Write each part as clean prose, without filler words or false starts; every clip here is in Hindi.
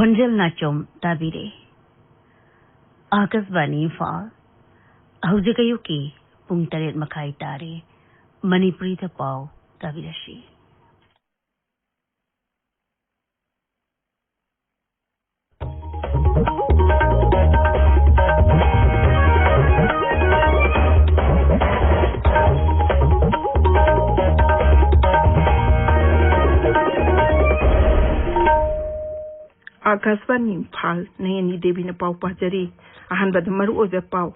Khonjel Nachom Tabire Akasvani Fall Haujikayuki Pungtaret Makai Tare Maniprita Pau Tabirashi Akashvani Imphal नयनी देवी पाव पाजरी अहनबद मरु ओइबे पाव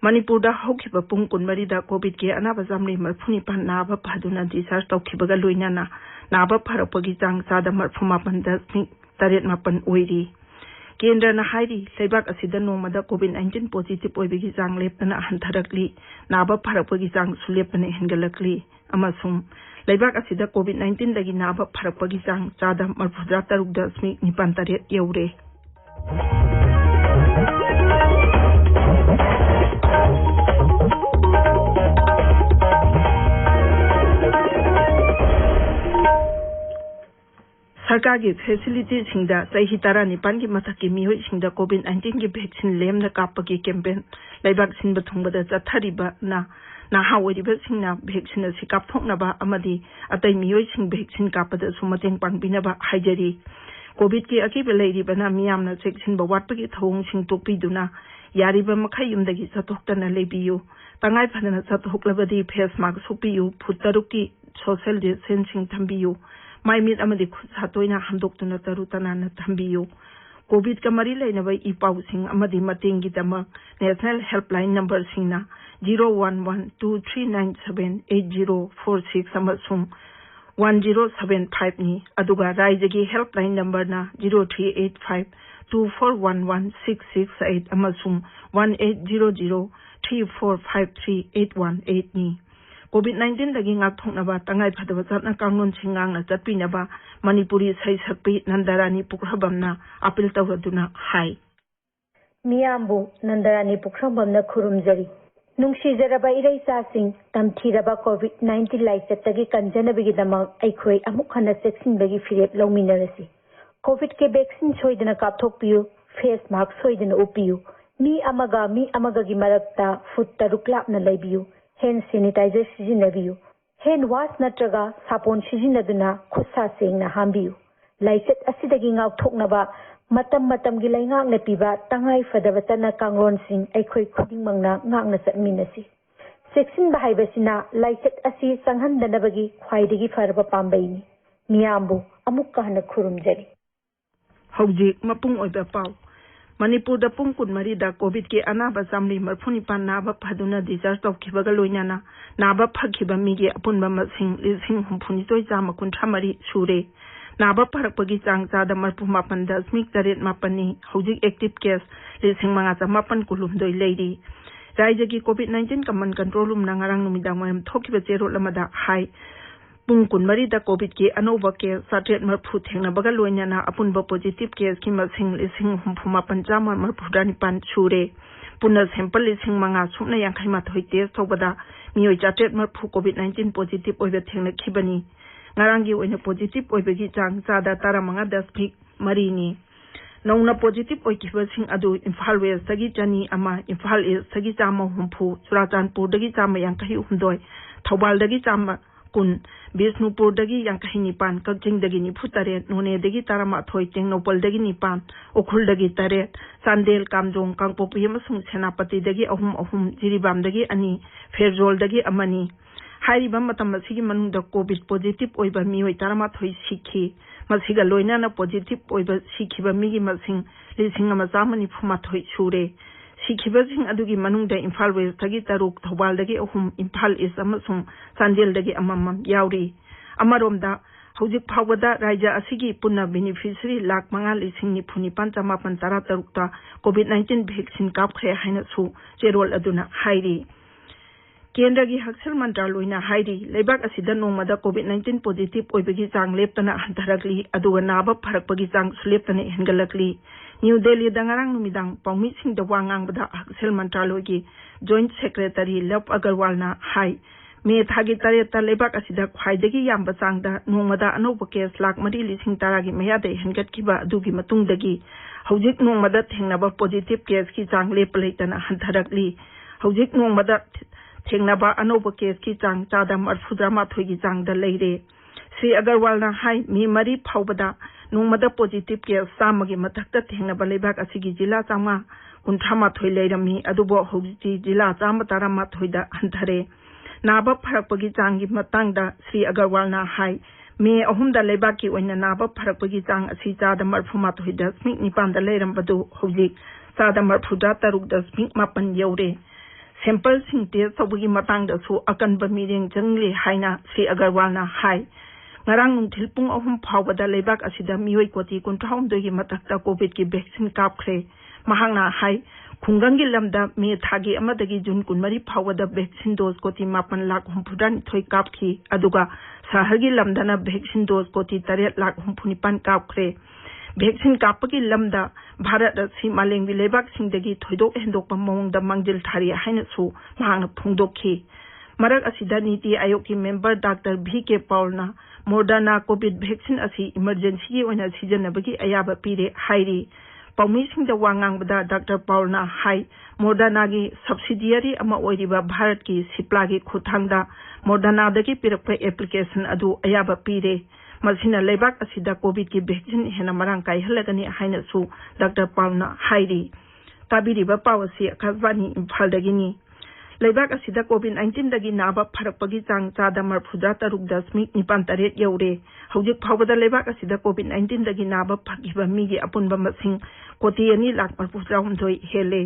मणिपुर दा हौखिबा पुंग कुनमरी दा कोविड के अनाबा जामले मरफुनि पान नाबा फादुना डिस्चार्ज तौखिबगा लोइनाना नाबा फरपगी चांग चादा मरफुमापन दशमिक 8 ओइरी केंद्र ना हाइरी लेबाक असिदा नोमदा कोविड 19 पॉजिटिव ओइबगी चांग लेपना हंथरकली नाबा फरपगी चांग सुलेपने हेंगलकली अमसुम लेबाक असिदा कोविड 19 दगी नाबा फरपगी चांग चादा मरफुजा 3.9 यौरे सरकार की फैसिलिटी सिंगदा सही तरह निपान की मथक की मिहोई सिंगदा कोविड 19 की वैक्सीन लेमना कापकी कैंपेन लेबाक सिंबा थुंगबदा चथरिबा ना नाहा ओइरिबा सिंगना वैक्सीन असि कापथोकनबा अमदि अतै मिहोई सिंग वैक्सीन कापदा सुमतेंग पांगबिनबा हाइजरी कोविड की अकिबा लेरिबना मियामना वैक्सीन बवाटपगी थौंग सिंग तोकपिदुना यारिबा मखै युमदगी चथोक्तना लेबियु तंगाई फदना चथोक्लबदी फेस मास्क सुपियु फुटरुकी सोशल डिस्टेंसिंग थंबियु माइमित अमदि खुद सातोइना हमदोक्तुना तरु तनाना थंबियु कोविड का मरी लेनबा इपाउसिंग अमदि मतेंगी दमक नेशनल हेल्पलाइन नंबर सिंगना 011239780046 अमसुम 1075 नि अदुगा राज्यगी हेल्पलाइन नंबर ना 0385241166 अमसुम 1800345381 नि कोविड 19 लगी ngakthognaba tangai phadaba chatna kanglon singangna chatpinaba manipuri sai sakpi nandarani pukhrabamna appeal tawraduna hai miyambu nandarani pukhrabamna khurumjari nungsijaraba iraisa sing tamthiraba covid 19 laichatagi kanjanabigi damak aikhoi amuk hana cheksinbagi firep lawminarasi covid ke vaccine soidana kapthokpiyu face mask soidana upiyu mi amaga gi marakta foot taruk lapna laibiyu hand sanitizer सिजिनबियु hand wash नत्रगा सापोन सिजिनदुना खुसा सेंगना हांबियु लाइसेट असिदगी ngaukthoknaba matam gi laingakna piba tangai फदबा चना कांगरोन सिंग अखोई खुदिंगमंगना ngakna चटमिनसी सेक्शन बाहाइबसिना लाइसेट असि संहनदनबगी ख्वाइदगी फरबा पांबैनी मियामबु अमुक कहना खुरुमजरी हौजी मपुंग ओइबा पाव मणिपुर दा पुंग कुनमरी दा कोविड के अनाबा जामली मरफुनि पान नाबा फदुना डिस्चार्ज तौखिबगा लोइनाना नाबा फखिबा मिगे अपुनबा मसिंग 1953 सुरे नाबा फरकपगी चांग चादा मरफुमा 8.8 नि हौजिक एक्टिव केस 5,500 कुलुमदोइ लेरी राज्य की कोविड 19 कमन कंट्रोल रूम नंगारंग नुमिदांग मयम थोखिबा चेरोल लमदा हाई पुंग कुनमरी दा कोविड के अनोबा केस 7 थेंगनबगा लोइनाना अपुनबा पॉजिटिव केस की मसिंग 5,500 सुरे पुनः सैंपल 5,000 सुना 50 टेस्ट तौबदा मियोइ 7 कोविड 19 पॉजिटिव ओइबा थेंगनखिबनी ngarangi oina positive oibagi chang chada 15.3 ni नौना पॉजिटिव ओइकिबसिंग अदु इम्फाल वेस्ट तगी चनी अमा इम्फाल ईस्ट तगी चामा हुंफु चुराचांदपुर दगी चामा 59 थौबाल दगी चामा 10 बिष्णुपुर दगी 59 कक्चिंग दगी 93 नोने दगी 13 टेंगनोपल दगी 9 उखुल दगी 8 चांदेल कामजोंग कांगपोपी अमसुंग सेनापति दगी 3 जिरीबाम दगी 2 फेरजोल दगी 1 हाइरिबा मतम मसिगी मनुंगदा कोविड पॉजिटिव ओइबा मियोइ 13 सिखि मसिगा लोइनाना पॉजिटिव ओइबा सिखिबा मिगी मसिंग 1,990 सुरे सिखिबसिंग अदुगी मनुंगदा इम्फाल वेस्ट तगी 3 थौबाल दगी 3 इम्फाल ईस्ट अमसुंग चांदेल दगी 1 याउरी अमरोमदा हौजिक फावदा राज्य असिगी पुन्ना बेनिफिशियरी 5,9,993 कोविड 19 वैक्सीन कापख्रे हाइनसु चेरोल अदुना हाइरी केंद्र की हक्सल मंत्रालयना हाइरी लेबाक असिदा नोंगमदा Covid 19 positive ओइबगी Chang लेपतना हंथरकली अदुगा Naba फरकपगी Chang सुलेपतना हेंगलकली new Delhi दंगारंग नुमिदांग पाउमिसिंग the वांगांगबदा हक्सल मंत्रालय की जॉइंट सेक्रेटरी लव अग्रवाल ना हाई मे थागी तरेता लेबाक असिदा ख्वाइदगी याम्बा चांगदा नोंगमदा अनौब केस लाख 4,10,000 की मयादे हेनगतखिबा अदुगी मतुंगदगी हौजिक नोंगमदा थेंगनाबा पॉजिटिव केस की चांग लेप लेतना हंथरकली हौजिक नोंगमदा थेंगनाबा अनौब केस की चांग 4,38 की चांगदा लेरे श्री अग्रवालना हाई मी मरी फाउबदा नोंगमदा पॉजिटिव केस 100 की मथक्ता थेंगनाबा लेबाक असिगी जिला 538 लेरमी अदुबो हौजिक जिला 138 दा हंथरे नाबा फरकपगी चांगी मतंगदा श्री अग्रवालना हाई मे अहुमदा लेबाकी ओइना नाबा फरकपगी चांग असि 4,38.9 लेरमबदु हौजिक 4,33.9 यौरे सैंपल सिंग टेस्ट तौबगी मतंगदसु अकनबा मिरेंग जंगले हाइना श्री अग्रवालना हाई ngarang nungthil pung ahum phawbada leibak asida mioi koti 53 gi matakta covid ki vaccine kapkhre mahangna hai khungang gi lamda me thagi amadagi jun kunmari phawbada vaccine dose koti 8 lakh humpudan thoi kapki aduga sahar gi lamdana vaccine dose koti 8 lakh humpunipan kapkhre vaccine kapaki lamda bharat si maleng gi leibak singdagi thoidok hendok pa mawngda mangjil thari haina su mahangna phungdokhi marak asida niti ayog ki member Dr. V.K. Paulna Moderna COVID vaccine asi emergency ki oina sijanabagi ayaba pire hairi paumi singda wangangbada Dr. Paulna hai Moderna gi subsidiary ama oiriba Bharat ki sipla gi khuthangda Moderna dagi pirakpa application adu ayaba pire masina lebak asida COVID ki vaccine hena marang kai halagani haina su Dr. Paulna hairi tabiriba pawasi akazwani imphal dagini लेबाक असिदा कोविड-19 दगी नाबा फरकपगी चांग 4,36.9 यौरे हौजिक फावबदा लेबाक असिदा कोविड-19 दगी नाबा फगिबा मीगी अपुनबा मसिंग कोटी 2,49 हेले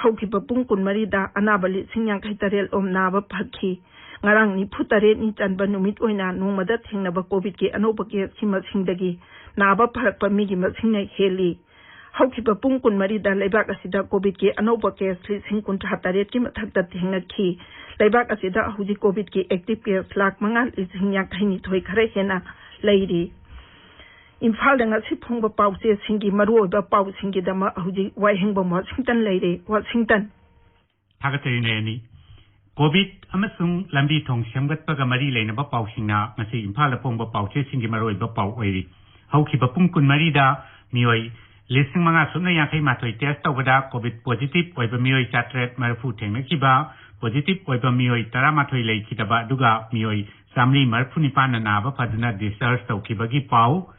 हौखिबा पुंग 14 दा अनाबा 53 ओम नाबा फखि ngarang ni phutare ni chanba numit oina nongmada thengnaba covid ki anoba ke sima singdagi naba pharakpa mi gi masing nei heli haukiba pung 13 da leibak asida covid ki anoba case 3,53 ki mathakta thengakhi leibak asida huji covid ki active case 5,50,000 thoi khare hena leiri imphal danga si phungba pause singi maru oba pau singi dama huji waihengba Washington leire Washington thagathari ne covid amasung lambi thong semgatpaga mari leinaba pausingna ngasi imphal phungba pause singi maru oba pau oiri haukiba pung 13 da mioi Lising mga sunay yang kay matoy test tawada COVID positive oiba miyoy chatret marfu tengnakiba positive oiba miyoy tara matoy lay kitaba duga miyoy samli marfu nipan na naba paduna discharge tawkibagi pau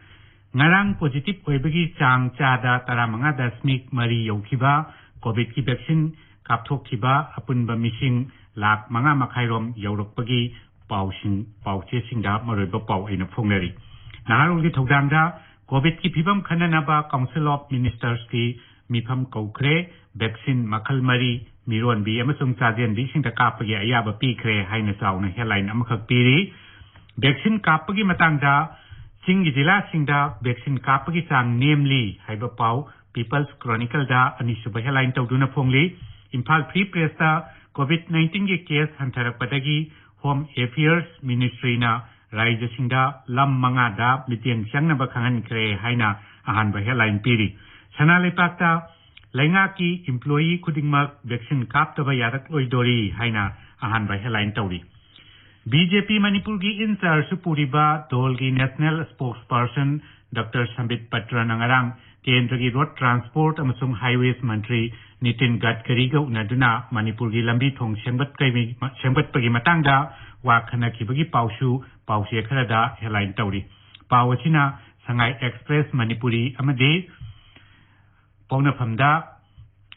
ngarang positive oibagi chang chada tara mga dasmik mari yawkiba COVID ki vaccine kapthokkiba apunba mising lak mga makhairom yawrokpagi pauche singda maroiba pau aina phongnari naharonggi thodangda COVID की फिबम खननबा काउंसिल ऑफ मिनिस्टर्स की मिफम कौखरे वैक्सीन मखल मरी मिरोन बी अमसुंग चाजेन बी सिंग कापगी अयाबा पीखरे हाइना चाउना हेडलाइन अमखक पीरी वैक्सीन कापगी मतंगदा सिंग जिला सिंगदा वैक्सीन कापगी चांग नेमली हाइबा पाउ पीपल्स क्रॉनिकल दा अनिसुबा हेडलाइन तौदुना फोंगली इंफाल फ्री प्रेस दा कोविड-19 के केस हंथरकपदगी होम अफेयर्स मिनिस्ट्री ना राज्य सिंगदा लम मंगादा मिटिंग चंगनबा खंगनख्रे हाइना अहानबा हेडलाइन पीरी सना लेपाक्ता लैंगा की एम्प्लॉई खुदिंगमक वैक्सीन कापतबा यारक ओइदोरी हाइना अहानबा हेडलाइन तौरी बीजेपी मणिपुर की इंचार्ज पुरीबा दोल की नेशनल स्पोक्सपर्सन डॉक्टर संबित पत्र नंगरांग केंद्र की रोड ट्रांसपोर्ट अमसुंग हाईवेज मंत्री नितिन गडकरी का उनदुना मणिपुर की लंबी थोंग सेंबतपगी मतंगदा वाखनखिबगी पाउसे खरदा हेडलाइन तौरी पावसिना संगाई एक्सप्रेस मणिपुरी अमदे पौनफमदा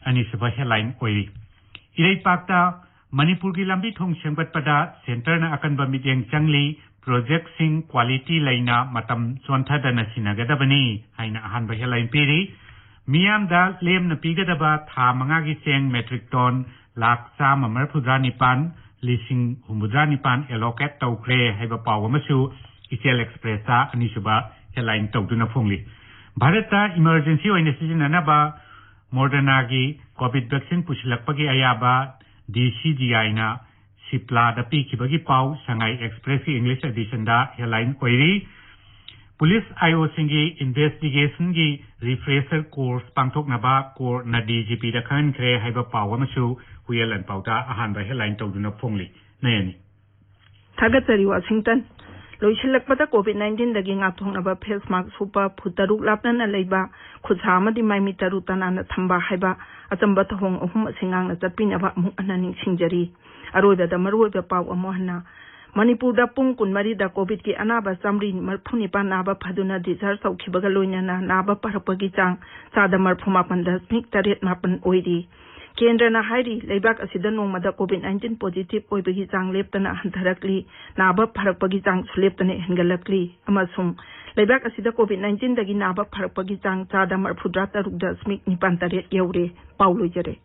अनिसबा हेडलाइन ओइरी इरेपाक्ता मणिपुर की लंबी थोंग सेंबतपदा सेंटर न अकनबा मिटिंग चंगली प्रोजेक्ट सिंग क्वालिटी लाइना मतम सोंथदना सिनगदबनी हाइना अहानबा हेडलाइन पीरी मियामदा लेमना पीगदबा था मंगागी चेंग मेट्रिक टन लाख 149 लिसिंग 59 एलोकेट तौख्रे हाइबा पाव अमसु इसेल एक्सप्रेसा अनिसुबा हेडलाइन तौदुना फोंगली भारतता इमरजेंसी ओइना सिजननबा मॉडर्ना की कोविड वैक्सीन पुछलकपगी अयाबा DCGI ना सिप्ला दा पीखिबगी पाव संगाई एक्सप्रेस की इंग्लिश एडिशन दा हेडलाइन ओइरी पुलिस आयो सिंगी इन्वेस्टिगेशन की रिफ्रेशर कोर्स पांथोकनबा कोर ना DGP दा खनख्रे हाइबा पाव अमसु हुयलन पाउता अहानबा हेडलाइन तौदुना फोंगली नयनी थागतरी वाशिंगटन लोइसिलकपदा कोविड-19 दगी ngathongnaba face mask supa futaruk lapna leiba khutha amadi maimi taru tanana thamba haiba atamba thong ahum singang na chapinaba mu anani singjari aroida da maruiba paw amohna Manipur da pung kunmari da covid ki anaba samri marphuni pa naba phaduna discharge saukhibaga loinana naba parapagi chang sada marphuma panda smik taret mapan oidi Kendra na hairi leibak asida nongmada COVID-19 positive oibagi chang leptana hantarakli naba pharakpagi chang suleptane hengalakli amasung leibak asida COVID-19 dagi naba pharakpagi chang chada marphudra tarukda smik nipan taret yaure paulo jare